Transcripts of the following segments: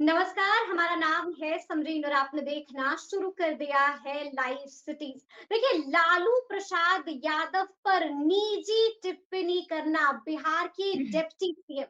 नमस्कार, हमारा नाम है समरीन और आपने देखना शुरू कर दिया है लाइव सिटीज। देखिए, लालू प्रसाद यादव पर निजी टिप्पणी करना बिहार की डिप्टी सीएम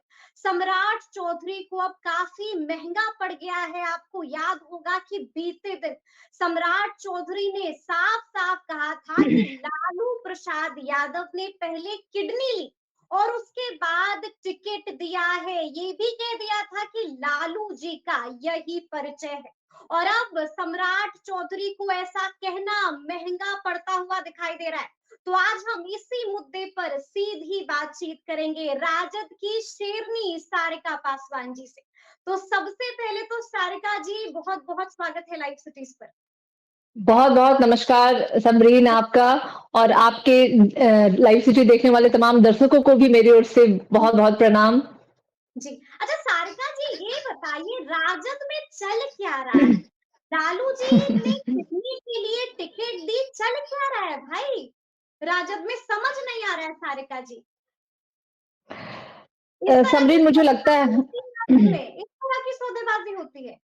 सम्राट चौधरी को अब काफी महंगा पड़ गया है। आपको याद होगा कि बीते दिन सम्राट चौधरी ने साफ साफ कहा था कि लालू प्रसाद यादव ने पहले किडनी ली और उसके बाद टिकट दिया है। ये भी कह दिया था कि लालू जी का यही परिचय है और अब सम्राट चौधरी को ऐसा कहना महंगा पड़ता हुआ दिखाई दे रहा है। तो आज हम इसी मुद्दे पर सीधी बातचीत करेंगे राजद की शेरनी सारिका पासवान जी से। तो सबसे पहले तो सारिका जी, बहुत बहुत स्वागत है लाइव सिटीज पर। बहुत बहुत नमस्कार समरीन आपका और आपके लाइव सिटी देखने वाले तमाम दर्शकों को भी मेरी ओर से बहुत बहुत प्रणाम। जी, अच्छा सारिका जी, ये बताइए राजद में चल क्या रहा है? लालू जी ने किडनी के लिए टिकट दी, चल क्या रहा है भाई? राजद में समझ नहीं आ रहा है सारिका जी। इस तरह की समरीन मुझे लगता सौदेबाजी है होती है राजद में, इस तरह की सौदेबाजी होती है।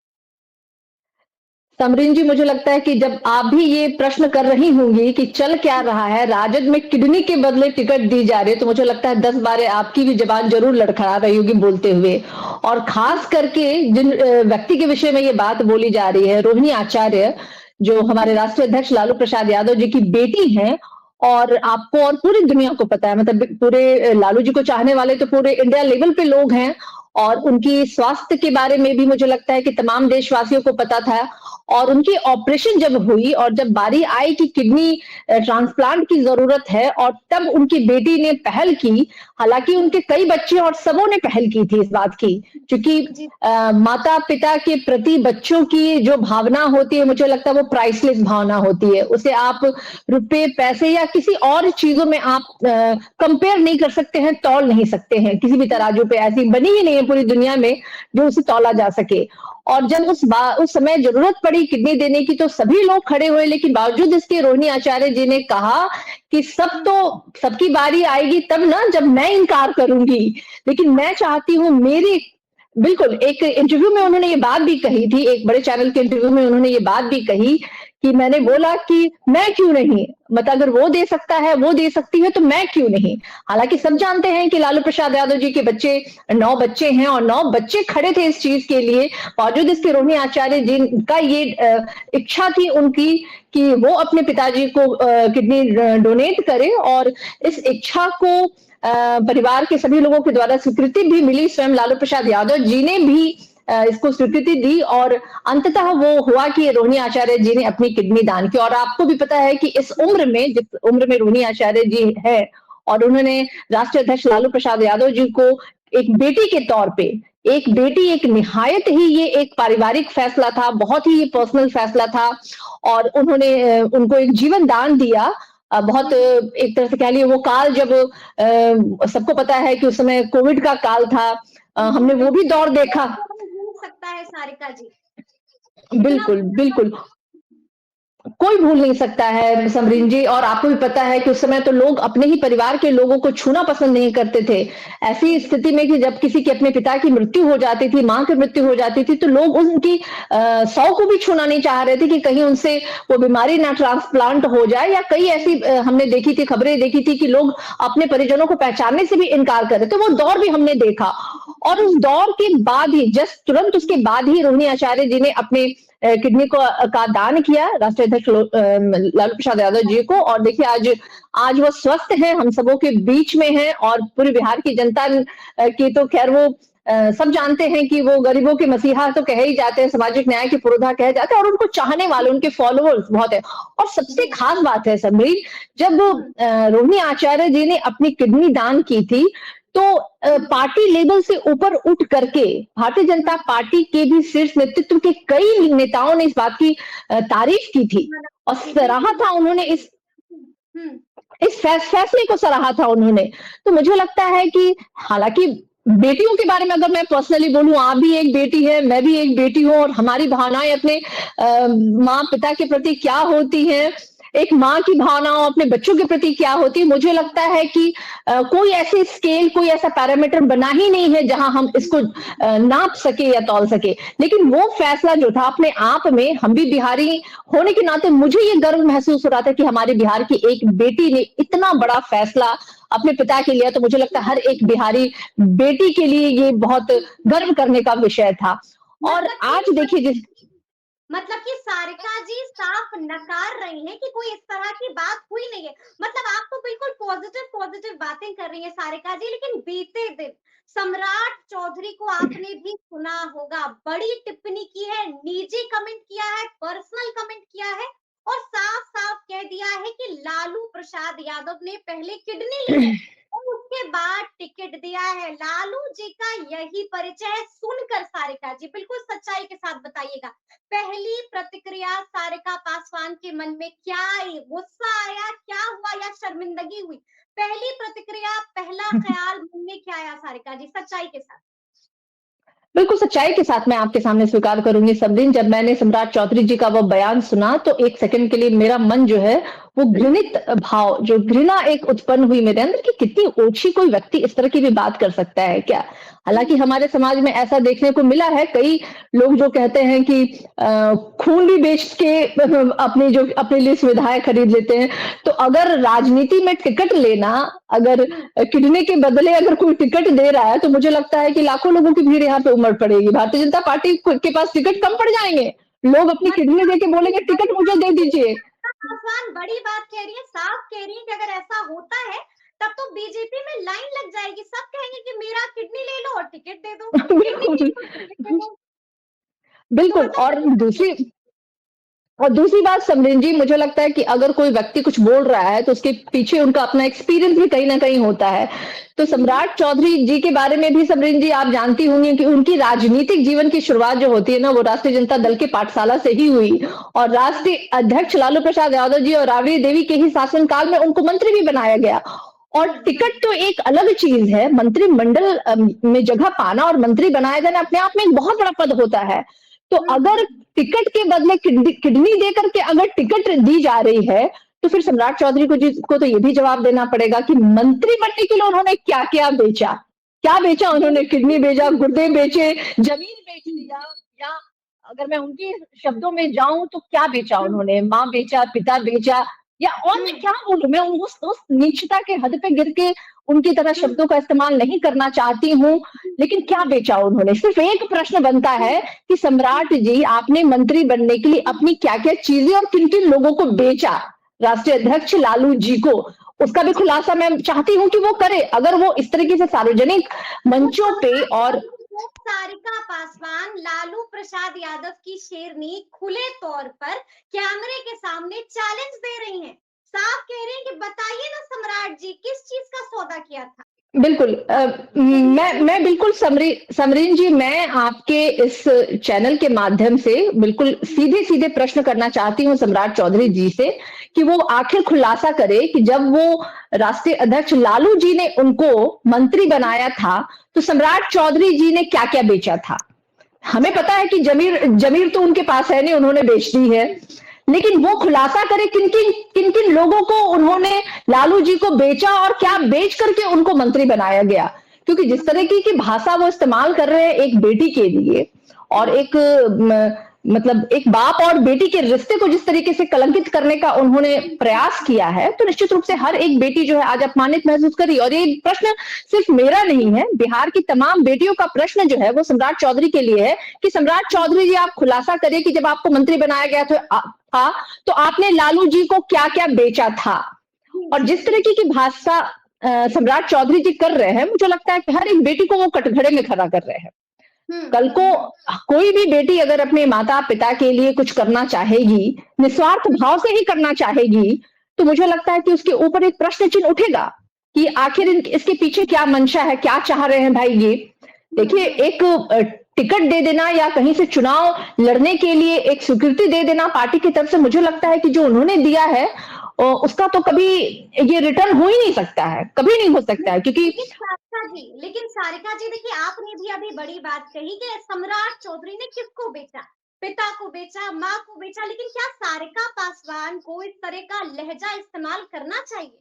समरीन जी मुझे लगता है कि जब आप भी ये प्रश्न कर रही होंगी कि चल क्या रहा है, राजद में किडनी के बदले टिकट दी जा रही है, तो मुझे लगता है 10 बार आपकी भी जबान जरूर लड़खड़ा रही होगी बोलते हुए। और खास करके जिन व्यक्ति के विषय में ये बात बोली जा रही है, रोहिणी आचार्य, जो हमारे राष्ट्रीय अध्यक्ष लालू प्रसाद यादव जी की बेटी हैं, और आपको और पूरी दुनिया को पता है, मतलब पूरे लालू जी को चाहने वाले तो पूरे इंडिया लेवल पे लोग हैं, और उनकी स्वास्थ्य के बारे में भी मुझे लगता है कि तमाम देशवासियों को पता था। और उनकी ऑपरेशन जब हुई और जब बारी आई कि किडनी ट्रांसप्लांट की जरूरत है, और तब उनकी बेटी ने पहल की। हालांकि उनके कई बच्चे और सबों ने पहल की थी इस बात की, क्योंकि माता पिता के प्रति बच्चों की जो भावना होती है, मुझे लगता है वो प्राइसलेस भावना होती है। उसे आप रुपए पैसे या किसी और चीजों में आप कंपेयर नहीं कर सकते हैं, तौल नहीं सकते हैं। किसी भी तराजू पे ऐसी बनी ही नहीं है पूरी दुनिया में जो उसे तौला जा सके। और जब उस समय जरूरत पड़ी किडनी देने की, तो सभी लोग खड़े हुए, लेकिन बावजूद इसके रोहिणी आचार्य जी ने कहा कि सबकी बारी आएगी तब ना, जब मैं इनकार करूंगी। लेकिन मैं चाहती हूं मेरी, बिल्कुल एक इंटरव्यू में उन्होंने ये बात भी कही थी, एक बड़े चैनल के इंटरव्यू में उन्होंने ये बात भी कही कि मैंने बोला कि मैं क्यों नहीं, मतलब अगर वो दे सकता है, वो दे सकती है, तो मैं क्यों नहीं। हालांकि सब जानते हैं कि लालू प्रसाद यादव जी के 9 बच्चे हैं और 9 बच्चे खड़े थे इस चीज के लिए। बावजूद इसके रोहिणी आचार्य जी का ये इच्छा थी उनकी कि वो अपने पिताजी को किडनी डोनेट करें, और इस इच्छा को परिवार के सभी लोगों के द्वारा स्वीकृति भी मिली। स्वयं लालू प्रसाद यादव जी ने भी इसको स्वीकृति दी, और अंततः वो हुआ कि रोहिणी आचार्य जी ने अपनी किडनी दान की। और आपको भी पता है कि इस उम्र में, जिस उम्र में रोहिणी आचार्य जी है, और उन्होंने राष्ट्रीय अध्यक्ष लालू प्रसाद यादव जी को एक बेटी के तौर पे, एक बेटी एक निहायत ही ये एक पारिवारिक फैसला था, बहुत ही ये पर्सनल फैसला था, और उन्होंने उनको एक जीवन दान दिया। बहुत एक तरह से कह लिए वो काल, जब सबको पता है कि उस समय कोविड का काल था, हमने वो भी दौर देखा। सकता है सारिका जी, बिल्कुल बिल्कुल, कोई भूल नहीं सकता है समरीन जी। और आपको भी पता है कि उस समय तो लोग अपने ही परिवार के लोगों को छूना पसंद नहीं करते थे। ऐसी स्थिति में कि जब किसी के अपने पिता की मृत्यु हो जाती थी, मां की मृत्यु हो जाती थी, तो लोग उनकी सौ को भी छूना नहीं चाह रहे थे कि कहीं उनसे वो बीमारी ना ट्रांसप्लांट हो जाए। या कई ऐसी हमने देखी थी, खबरें देखी थी कि लोग अपने परिजनों को पहचानने से भी इनकार कर रहे थे। वो दौर भी हमने देखा, और उस दौर के बाद ही, जस्ट तुरंत उसके बाद ही रोहिणी आचार्य जी ने अपने किडनी का दान किया राष्ट्रीय अध्यक्ष लालू प्रसाद यादव जी को। और देखिए आज वो स्वस्थ हैं, हम सबों के बीच में हैं, और पूरे बिहार की जनता की तो खैर वो सब जानते हैं कि वो गरीबों के मसीहा तो कहे ही जाते हैं, सामाजिक न्याय के पुरोधा कहे जाते हैं, और उनको चाहने वाले, उनके फॉलोअर्स बहुत है। और सबसे खास बात है समरीन, जब रोहिणी आचार्य जी ने अपनी किडनी दान की थी, तो पार्टी लेवल से ऊपर उठ करके भारतीय जनता पार्टी के भी शीर्ष नेतृत्व के कई नेताओं ने इस बात की तारीफ की थी, और सराहा था उन्होंने इस फैसले को सराहा था उन्होंने। तो मुझे लगता है कि हालांकि बेटियों के बारे में अगर मैं पर्सनली बोलूं, आप भी एक बेटी है, मैं भी एक बेटी हूं, और हमारी भावनाएं अपने माँ पिता के प्रति क्या होती हैं, एक माँ की भावनाओं अपने बच्चों के प्रति क्या होती है, मुझे लगता है कि कोई ऐसी स्केल, कोई ऐसा पैरामीटर बना ही नहीं है जहां हम इसको नाप सके या तौल सके। लेकिन वो फैसला जो था अपने आप में, हम भी बिहारी होने के नाते मुझे ये गर्व महसूस हो रहा था कि हमारे बिहार की एक बेटी ने इतना बड़ा फैसला अपने पिता के लिया। तो मुझे लगता है हर एक बिहारी बेटी के लिए ये बहुत गर्व करने का विषय था। और मतलब कि आज देखिए जिस मतलब कि सारिका जी साफ नकार रही हैं कि कोई इस तरह की बात हुई नहीं है। मतलब आप तो बिल्कुल पॉजिटिव पॉजिटिव बातें कर रही हैं सारिका जी, लेकिन बीते दिन सम्राट चौधरी को आपने भी सुना होगा, बड़ी टिप्पणी की है, निजी कमेंट किया है, पर्सनल कमेंट किया है और साफ साफ कह दिया है कि लालू प्रसाद यादव ने पहले किडनी ली है और उसके बाद टिकट दिया है। लालू जी का यही परिचय है। सुनकर सारिका जी बिल्कुल सच्चाई के साथ बताइएगा, पहली प्रतिक्रिया सारिका पासवान के मन में क्या आई? गुस्सा आया, क्या हुआ या शर्मिंदगी हुई? पहली प्रतिक्रिया, पहला ख्याल मन में क्या आया सारिका जी, सच्चाई के साथ? बिल्कुल सच्चाई के साथ मैं आपके सामने स्वीकार करूंगी सबरीन, जब मैंने सम्राट चौधरी जी का वो बयान सुना तो एक सेकंड के लिए मेरा मन जो है वो घृणित भाव, जो घृणा एक उत्पन्न हुई मेरे अंदर कि कितनी ओछी कोई व्यक्ति इस तरह की भी बात कर सकता है क्या। हालांकि हमारे समाज में ऐसा देखने को मिला है, कई लोग जो कहते हैं कि खून भी बेच के अपनी जो अपने लिए सुविधाएं खरीद लेते हैं। तो अगर राजनीति में टिकट लेना, अगर किडनी के बदले अगर कोई टिकट दे रहा है, तो मुझे लगता है कि लाखों लोगों की भीड़ यहाँ पे उमड़ पड़ेगी। भारतीय जनता पार्टी के पास टिकट कम पड़ जाएंगे, लोग अपनी किडनी मतलब देके बोलेंगे टिकट मुझे दे दीजिए। पासवान बड़ी बात कह रही है, साफ कह रही है कि अगर ऐसा होता है तब तो बीजेपी में लाइन लग जाएगी, सब कहेंगे कि मेरा किडनी ले लो और टिकट दे दो, किडनी ले बिल्कुल लो और टिकट दे दो। तो बिल्कुल। मतलब और दूसरी बात समरीन जी, मुझे लगता है कि अगर कोई व्यक्ति कुछ बोल रहा है तो उसके पीछे उनका अपना एक्सपीरियंस भी कहीं ना कहीं होता है। तो सम्राट चौधरी जी के बारे में भी समरीन जी आप जानती होंगी कि उनकी राजनीतिक जीवन की शुरुआत जो होती है ना, वो राष्ट्रीय जनता दल के पाठशाला से ही हुई। और राष्ट्रीय अध्यक्ष लालू प्रसाद यादव जी और राबड़ी देवी के ही शासनकाल में उनको मंत्री भी बनाया गया। और टिकट तो एक अलग चीज है, मंत्रिमंडल में जगह पाना और मंत्री बनाया जाना अपने आप में एक बहुत बड़ा पद होता है। तो अगर टिकट के बदले किडनी दे करके अगर टिकट दी जा रही है, तो फिर सम्राट चौधरी को तो ये भी जवाब देना पड़ेगा कि मंत्री बनने के लिए उन्होंने क्या क्या बेचा। क्या बेचा उन्होंने? किडनी बेचा, गुर्दे बेचे, जमीन बेच दिया, या अगर मैं उनके शब्दों में जाऊं तो क्या बेचा उन्होंने? माँ बेचा, पिता बेचा, या और मैं क्या बोलूं, मैं उस नीचता के हद पे गिर के उनकी तरह शब्दों का इस्तेमाल नहीं करना चाहती हूँ। लेकिन क्या बेचा उन्होंने? सिर्फ एक प्रश्न बनता है कि सम्राट जी आपने मंत्री बनने के लिए अपनी क्या क्या चीजें और किन किन लोगों को बेचा राष्ट्रीय अध्यक्ष लालू जी को, उसका भी खुलासा मैं चाहती हूँ कि वो करे। अगर वो इस तरीके से सार्वजनिक मंचों पे और सारिका पासवान लालू प्रसाद यादव की शेरनी खुले तौर पर कैमरे के सामने चैलेंज दे रही हैं, साफ कह रही हैं कि बताइए ना सम्राट जी किस चीज का सौदा किया था। बिल्कुल मैं बिल्कुल समरीन जी, मैं आपके इस चैनल के माध्यम से बिल्कुल सीधे सीधे प्रश्न करना चाहती हूँ सम्राट चौधरी जी से कि वो आखिर खुलासा करे कि जब वो राष्ट्रीय अध्यक्ष लालू जी ने उनको मंत्री बनाया था तो सम्राट चौधरी जी ने क्या क्या बेचा था। हमें पता है कि जमीर तो उनके पास है नहीं, उन्होंने बेच दी है। लेकिन वो खुलासा करे किन किन लोगों को उन्होंने लालू जी को बेचा और क्या बेच करके उनको मंत्री बनाया गया। क्योंकि जिस तरह की भाषा वो इस्तेमाल कर रहे हैं एक बेटी के लिए, और एक मतलब एक बाप और बेटी के रिश्ते को जिस तरीके से कलंकित करने का उन्होंने प्रयास किया है, तो निश्चित रूप से हर एक बेटी जो है आज अपमानित महसूस करी। और ये प्रश्न सिर्फ मेरा नहीं है, बिहार की तमाम बेटियों का प्रश्न जो है वो सम्राट चौधरी के लिए है कि सम्राट चौधरी जी आप खुलासा करिए कि जब आपको मंत्री बनाया गया था तो आपने लालू जी को क्या क्या बेचा था। और जिस तरीके की भाषा सम्राट चौधरी जी कर रहे हैं, मुझे लगता है कि हर एक बेटी को वो कटघरे में खड़ा कर रहे हैं। कल को कोई भी बेटी अगर अपने माता पिता के लिए कुछ करना चाहेगी, निस्वार्थ भाव से ही करना चाहेगी, तो मुझे लगता है कि उसके ऊपर एक प्रश्न चिन्ह उठेगा कि आखिर इसके पीछे क्या मंशा है, क्या चाह रहे हैं भाई ये। देखिए, एक टिकट दे देना या कहीं से चुनाव लड़ने के लिए एक स्वीकृति दे देना पार्टी की तरफ से, मुझे लगता है कि जो उन्होंने दिया है उसका तो कभी ये रिटर्न हो ही नहीं सकता है, कभी नहीं हो सकता है। क्योंकि लेकिन सारिका जी देखिए, आपने भी अभी बड़ी बात कही कि सम्राट चौधरी ने किसको बेचा। पिता को बेचा, माँ को बेचा, लेकिन क्या सारिका पासवान को इस तरह का लहजा इस्तेमाल करना चाहिए?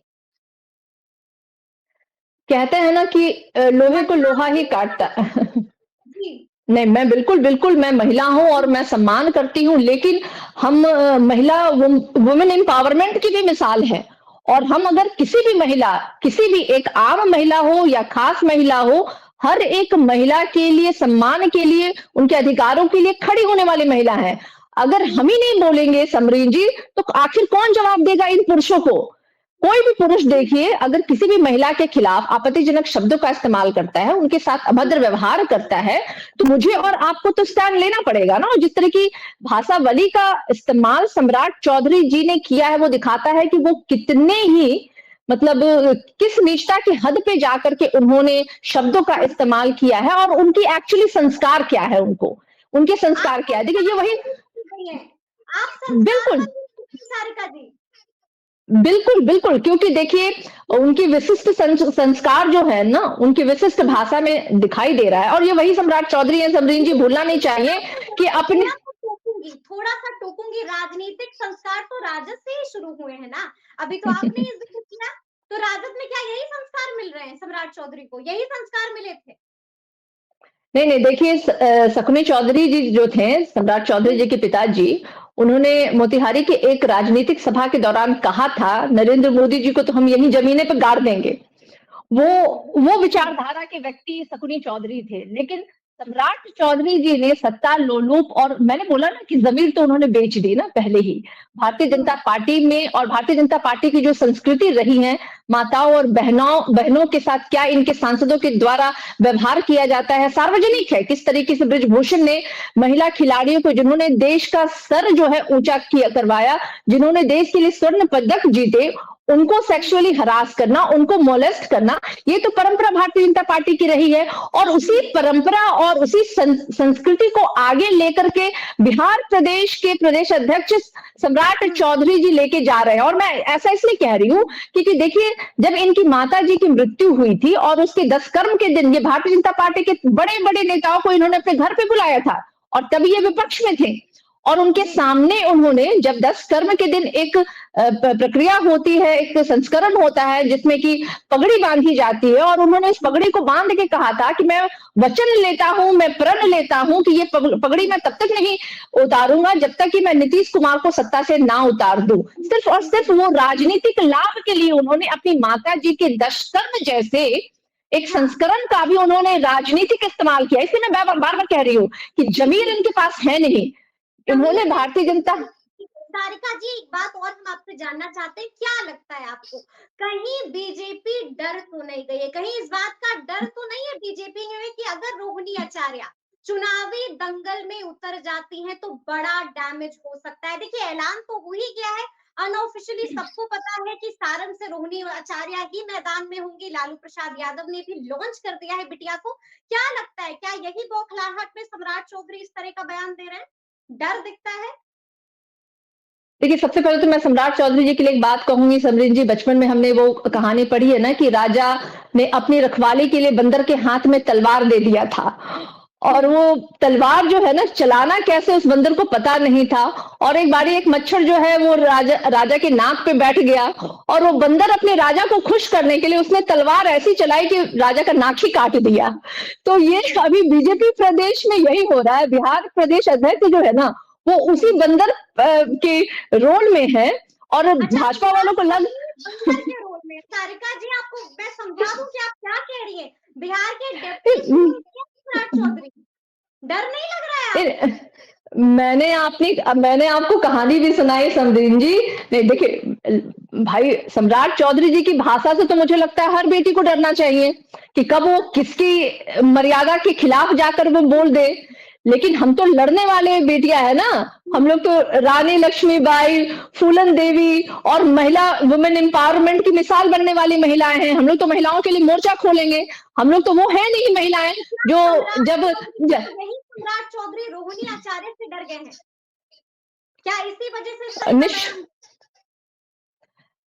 कहते हैं ना कि लोहे को महिला लोहा ही होने के काटता नाते जी, नहीं, मैं बिल्कुल, बिल्कुल मैं महिला हूँ और मैं सम्मान करती हूँ, लेकिन हम महिला वुमेन एम्पावरमेंट की भी मिसाल है। और हम अगर किसी भी महिला, किसी भी एक आम महिला हो या खास महिला हो, हर एक महिला के लिए, सम्मान के लिए, उनके अधिकारों के लिए खड़ी होने वाली महिला है। अगर हम ही नहीं बोलेंगे समरीन जी, तो आखिर कौन जवाब देगा इन पुरुषों को? कोई भी पुरुष देखिए, अगर किसी भी महिला के खिलाफ आपत्तिजनक शब्दों का इस्तेमाल करता है, उनके साथ अभद्र व्यवहार करता है, तो मुझे और आपको तो स्टैंड लेना पड़ेगा ना। और जिस तरह की भाषावली का इस्तेमाल सम्राट चौधरी जी ने किया है, वो दिखाता है कि वो कितने ही मतलब किस नीचता की हद पे जाकर के उन्होंने शब्दों का इस्तेमाल किया है, और उनकी एक्चुअली संस्कार क्या है, उनके आप संस्कार क्या है। देखिए, ये वही संस्कार नहीं है, आप संस्कार बिल्कुल, वाली सारिका जी। बिल्कुल, बिल्कुल, क्योंकि देखिए उनकी विशिष्ट संस्कार जो है ना, उनकी विशिष्ट भाषा में दिखाई दे रहा है। और ये वही सम्राट चौधरी है, समरीन जी, भूलना नहीं चाहिए कि अपने थोड़ा-सा टोकूँगी, राजनीतिक संस्कार तो राजद से ही शुरू हुए हैं ना। अभी तो आपने ही ज़िक्र किया, तो राजद में क्या यही संस्कार मिल रहे हैं सम्राट चौधरी को? यही संस्कार मिले थे? नहीं, नहीं, देखिए शकुनी चौधरी जी जो थे, सम्राट चौधरी जी, जी के पिताजी, उन्होंने मोतिहारी की एक राजनीतिक सभा के दौरान कहा था, नरेंद्र मोदी जी को तो हम यहीं ज़मीने पे गाड़ देंगे। वो जी। विचारधारा के व्यक्ति शकुनी चौधरी थे, लेकिन सम्राट चौधरी जी ने सत्ता लोलुप, और मैंने बोला ना कि जमीर तो उन्होंने बेच दी ना पहले ही भारतीय जनता हुँ, पार्टी में। और भारतीय जनता पार्टी की जो संस्कृति रही है, माताओं और बहनों बहनों के साथ क्या इनके सांसदों के द्वारा व्यवहार किया जाता है, सार्वजनिक है। किस तरीके से ब्रिजभूषण ने महिला खिलाड़ियों को, जिन्होंने देश का सर जो है ऊंचा किया करवाया, जिन्होंने देश के लिए स्वर्ण पदक जीते, उनको सेक्सुअली हरास करना, उनको मोलेस्ट करना, ये तो परंपरा भारतीय जनता पार्टी की रही है। और उसी परंपरा और उसी संस्कृति को आगे लेकर के बिहार प्रदेश के प्रदेश अध्यक्ष सम्राट हुँ, चौधरी जी लेके जा रहे हैं। और मैं ऐसा इसलिए कह रही हूँ क्योंकि देखिए, जब इनकी माता जी की मृत्यु हुई थी और उसके 10 कर्म के दिन ये भारतीय जनता पार्टी के बड़े बड़े नेताओं को इन्होंने अपने घर पे बुलाया था, और तभी ये विपक्ष में थे। और उनके जी, सामने उन्होंने, जब 10 कर्म के दिन एक प्रक्रिया होती है, एक संस्करण होता है जिसमें कि पगड़ी बांधी जाती है, और उन्होंने इस पगड़ी को बांध के कहा था कि मैं वचन लेता हूं, मैं प्रण लेता हूं कि ये पगड़ी मैं तब तक नहीं उतारूंगा जब तक कि मैं नीतीश कुमार को सत्ता से ना उतार दूं। सिर्फ और सिर्फ वो राजनीतिक लाभ के लिए उन्होंने अपनी माता जी के दशकर्म जैसे एक हाँ। संस्करण का भी उन्होंने राजनीतिक इस्तेमाल किया। इसलिए मैं बार बार कह रही हूँ कि जमीर इनके पास है नहीं। इन्होंने ज़मीर भारतीय जनता सारिका जी, एक बात और हम आपसे जानना चाहते हैं, क्या लगता है आपको? कहीं बीजेपी डर तो नहीं गई है? कहीं इस बात का डर तो नहीं है बीजेपी में कि अगर रोहिणी आचार्य चुनावी दंगल में उतर जाती हैं तो बड़ा डैमेज हो सकता है? देखिए, ऐलान तो हो ही गया है, अनऑफिशियली सबको पता है कि सारण से रोहिणी आचार्य ही मैदान में होंगी। लालू प्रसाद यादव ने भी लॉन्च कर दिया है बिटिया को। क्या लगता है, क्या यही बौखलाहट में सम्राट चौधरी इस तरह का बयान दे रहे हैं? डर दिखता है? देखिए, सबसे पहले तो मैं सम्राट चौधरी जी के लिए एक बात कहूंगी, समरीन जी, बचपन में हमने वो कहानी पढ़ी है ना कि राजा ने अपनी रखवाली के लिए बंदर के हाथ में तलवार दे दिया था, और वो तलवार जो है ना, चलाना कैसे उस बंदर को पता नहीं था। और एक बारी एक मच्छर जो है वो राजा के नाक पे बैठ गया, और वो बंदर अपने राजा को खुश करने के लिए उसने तलवार ऐसी चलाई कि राजा का नाक ही काट दिया। तो ये अभी बीजेपी प्रदेश में यही हो रहा है। बिहार प्रदेश अध्यक्ष जो है ना, वो उसी बंदर के रोल में है, और अच्छा, भाजपा बिहार वालों को लग चौधरी बंदर के रोल में। सारिका जी, आपको मैं समझा दूं कि आप क्या कह रही हैं। बिहार के डिप्टी सीएम सम्राट चौधरी, डर नहीं लग रहा है आपको? मैंने आपको कहानी भी सुनाई समरीन जी। नहीं, देखिए भाई, सम्राट चौधरी जी की भाषा से तो मुझे लगता है हर बेटी को डरना चाहिए कि कब वो किसकी मर्यादा के खिलाफ जाकर वो बोल दे। लेकिन हम तो लड़ने वाले बेटियां है ना, हम लोग तो रानी लक्ष्मीबाई, फूलन देवी और महिला वुमेन एम्पावरमेंट की मिसाल बनने वाली महिलाएं हैं। हम लोग तो महिलाओं के लिए मोर्चा खोलेंगे। हम लोग तो वो है नहीं महिलाएं जो जब यही सम्राट चौधरी रोहिणी आचार्य से डर गए हैं? क्या इसी वजह से इस तरह का निश बयान?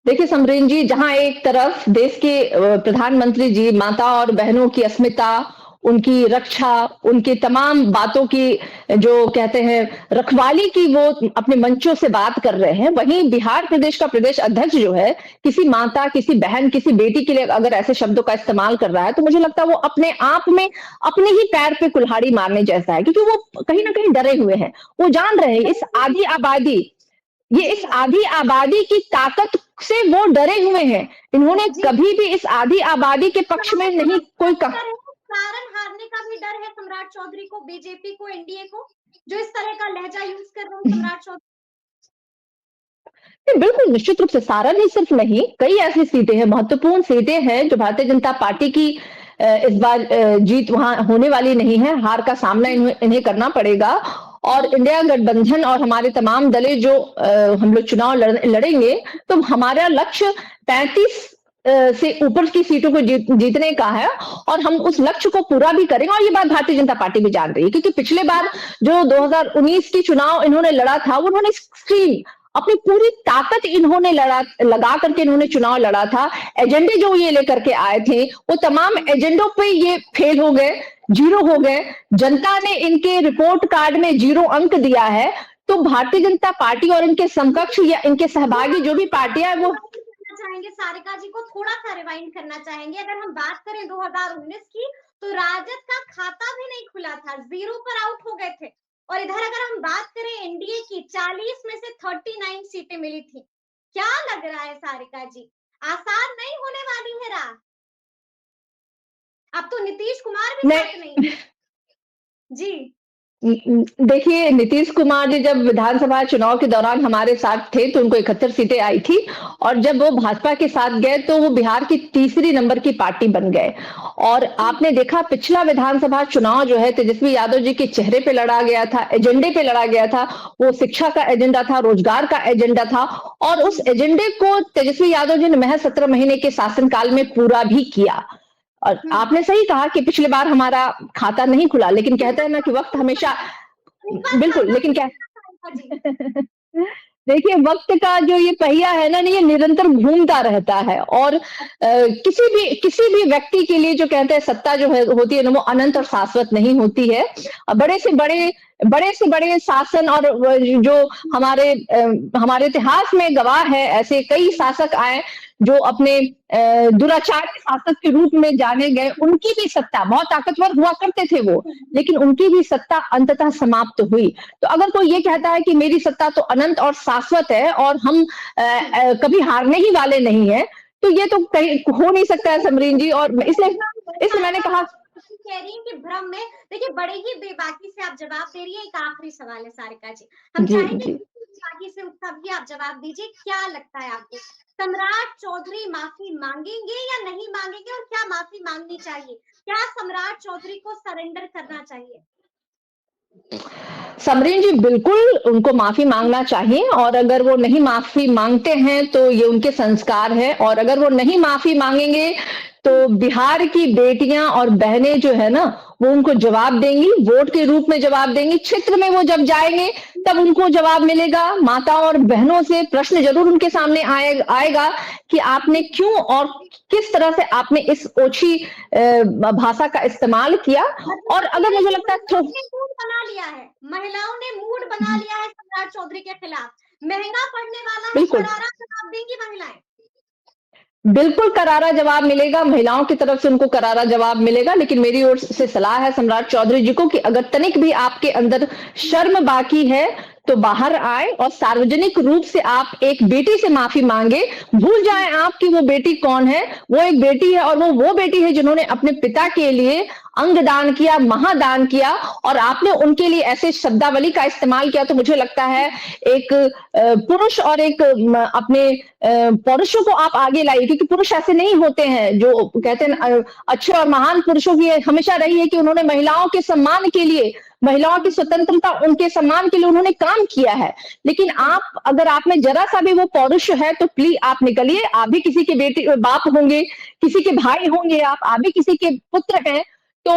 देखिए समरीन जी, जहां एक तरफ देश के प्रधानमंत्री जी माता और बहनों की अस्मिता, उनकी रक्षा, उनके तमाम बातों की जो कहते हैं रखवाली की वो अपने मंचों से बात कर रहे हैं, वहीं बिहार प्रदेश का प्रदेश अध्यक्ष जो है किसी माता, किसी बहन, किसी बेटी के लिए अगर ऐसे शब्दों का इस्तेमाल कर रहा है तो मुझे लगता है वो अपने आप में अपने ही पैर पे कुल्हाड़ी मारने जैसा है, क्योंकि वो कहीं ना कहीं डरे हुए हैं। वो जान रहे हैं इस आधी आबादी की ताकत से वो डरे हुए हैं। इन्होंने कभी भी इस आधी आबादी के पक्ष में नहीं कोई सारण हारने का भी डर है सम्राट चौधरी को, बीजेपी को, एनडीए को, जो इस तरह का लहजा यूज कर रहे हैं सम्राट चौधरी। बिल्कुल, निश्चित रूप से सारण ही सिर्फ नहीं, कई ऐसी सीटें हैं, महत्वपूर्ण सीटें हैं जो भारतीय जनता पार्टी की इस बार जीत वहां होने वाली नहीं है। हार का सामना इन्हें करना पड़ेगा और इंडिया गठबंधन और हमारे तमाम दलें जो हम लोग चुनाव लड़ेंगे तो हमारा लक्ष्य 35 से ऊपर की सीटों को जीतने का है और हम उस लक्ष्य को पूरा भी करेंगे। और ये बात भारतीय जनता पार्टी भी जान रही है, क्योंकि पिछले बार जो 2019 की चुनाव इन्होंने लड़ा था, उन्होंने एक्सट्रीम अपनी पूरी ताकत इन्होंने लगा करके इन्होंने चुनाव लड़ा था। एजेंडे जो ये लेकर के आए थे वो तमाम एजेंडों पे ये फेल हो गए, जीरो हो गए। जनता ने इनके रिपोर्ट कार्ड में 0 अंक दिया है। तो भारतीय जनता पार्टी और इनके समकक्ष या इनके सहभागी जो भी पार्टियां है वो चाहेंगे, सारिका जी को थोड़ा सा रिवाइंड करना चाहेंगे। अगर हम बात करें 2019 की, तो राजद का खाता भी नहीं खुला था, 0 पर आउट हो गए थे। और इधर अगर हम बात करें एनडीए की, 40 में से 39 सीटें मिली थी। क्या लग रहा है सारिका जी, आसान नहीं होने वाली है राह? अब तो नीतीश कुमार भी साथ नहीं है। जी देखिए, नीतीश कुमार जी जब विधानसभा चुनाव के दौरान हमारे साथ थे तो उनको 71 सीटें आई थी और जब वो भाजपा के साथ गए तो वो बिहार की तीसरी नंबर की पार्टी बन गए। और आपने देखा पिछला विधानसभा चुनाव जो है तेजस्वी यादव जी के चेहरे पे लड़ा गया था, एजेंडे पे लड़ा गया था। वो शिक्षा का एजेंडा था, रोजगार का एजेंडा था और उस एजेंडे को तेजस्वी यादव जी ने महज 17 महीने के शासनकाल में पूरा भी किया। और आपने सही कहा कि पिछले बार हमारा खाता नहीं खुला, लेकिन कहते हैं ना कि वक्त हमेशा बिल्कुल, लेकिन क्या देखिए वक्त का जो ये पहिया है ना, ये निरंतर घूमता रहता है और किसी भी व्यक्ति के लिए जो कहते हैं सत्ता जो है होती है ना, वो अनंत और शाश्वत नहीं होती है। बड़े से बड़े शासन और जो हमारे इतिहास में गवाह है, ऐसे कई शासक आए जो अपने दुराचार के शासक के रूप में जाने गए। उनकी भी सत्ता, बहुत ताकतवर हुआ करते थे वो, लेकिन उनकी भी सत्ता अंततः समाप्त हुई। तो अगर कोई ये कहता है कि मेरी सत्ता तो अनंत और शाश्वत है और हम कभी हारने ही वाले नहीं है, तो ये तो कहीं हो नहीं सकता है समरीन जी। और इसलिए मैंने कहा कह रही कि भ्रम में, देखिए बड़े ही बेबाकी से आप जवाब दे रही है। एक आखिरी सवाल है सारिका जी, हम चाहेंगे बाकी से उसका भी आप जवाब दीजिए। क्या लगता है आपको, सम्राट चौधरी माफी मांगेंगे या नहीं मांगेंगे और क्या माफी मांगनी चाहिए? क्या सम्राट चौधरी को सरेंडर करना चाहिए? समरीन जी, बिल्कुल उनको माफी मांगना चाहिए और अगर वो नहीं माफी मांगते हैं तो ये उनके संस्कार है। और अगर वो नहीं माफी मांगेंगे तो बिहार की बेटियां और बहनें जो है ना, वो उनको जवाब देंगी, वोट के रूप में जवाब देंगी। क्षेत्र में वो जब जाएंगे तब उनको जवाब मिलेगा। माताओं और बहनों से प्रश्न जरूर उनके सामने आएगा कि आपने क्यों और किस तरह से आपने इस ओछी भाषा का इस्तेमाल किया। और अगर मुझे लगता है मूड बना लिया है, महिलाओं ने मूड बना लिया है सम्राट चौधरी के खिलाफ, महंगा पड़ने वाला है, करारा जवाब देंगी महिलाएं। बिल्कुल करारा जवाब मिलेगा, महिलाओं की तरफ से उनको करारा जवाब मिलेगा। लेकिन मेरी ओर से सलाह है सम्राट चौधरी जी को कि अगर तनिक भी आपके अंदर शर्म बाकी है तो बाहर आए और सार्वजनिक रूप से आप एक बेटी से माफी मांगे। भूल जाएं आप कि वो बेटी कौन है। वो एक बेटी है और वो बेटी है जिन्होंने अपने पिता के लिए अंग दान किया, महादान किया और आपने उनके लिए ऐसे शब्दावली का इस्तेमाल किया। तो मुझे लगता है एक पुरुष और एक अपने पुरुषों को आप आगे लाइए, क्योंकि पुरुष ऐसे नहीं होते हैं। जो कहते हैं अच्छे और महान पुरुषों की हमेशा रही है कि उन्होंने महिलाओं के सम्मान के लिए, महिलाओं की स्वतंत्रता, उनके सम्मान के लिए उन्होंने काम किया है। लेकिन आप अगर आप में जरा सा भी वो पौरुष है तो प्लीज आप निकलिए। आप भी किसी के बेटे बाप होंगे, किसी के भाई होंगे, आप भी किसी के पुत्र हैं। तो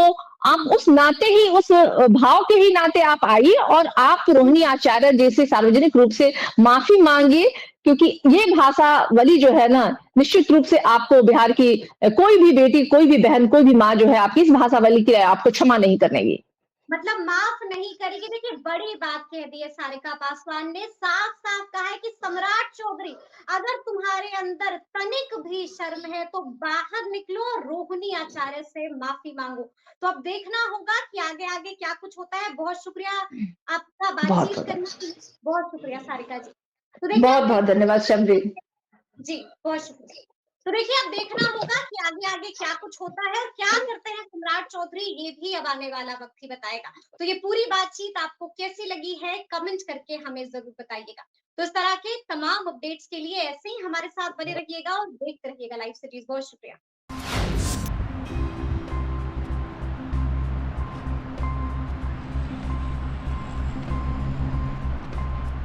आप उस नाते ही, उस भाव के ही नाते आप आइए और आप रोहिणी आचार्य जैसे सार्वजनिक रूप से माफी मांगिए, क्योंकि ये भाषावली जो है ना, निश्चित रूप से आपको बिहार की कोई भी बेटी, कोई भी बहन, कोई भी माँ जो है आपकी इस भाषावली की आपको क्षमा नहीं करेगी। मतलब माफ नहीं करेगी। देखिए बड़ी बात कह दी है सारिका पासवान ने, साफ साफ कहा है कि सम्राट चौधरी, अगर तुम्हारे अंदर तनिक भी शर्म है तो बाहर निकलो और रोहिणी आचार्य से माफी मांगो। तो अब देखना होगा कि आगे आगे क्या कुछ होता है। बहुत शुक्रिया आपका बहुत बातचीत बहुत करने के लिए, बहुत शुक्रिया सारिका जी। तो देखिए बहुत अब बहुत देखना, धन्यवाद शबरी। जी बहुत शुक्रिया। तो देखिए अब देखना होगा कि आगे आगे क्या कुछ होता है और क्या करते हैं सम्राट चौधरी, ये भी अब आने वाला वक्त ही बताएगा। तो ये पूरी बातचीत आपको कैसी लगी है, कमेंट करके हमें जरूर बताइएगा। तो इस तरह के तमाम अपडेट्स के लिए ऐसे ही हमारे साथ बने रहिएगा और देखते रहिएगा लाइव सिटीज। बहुत शुक्रिया।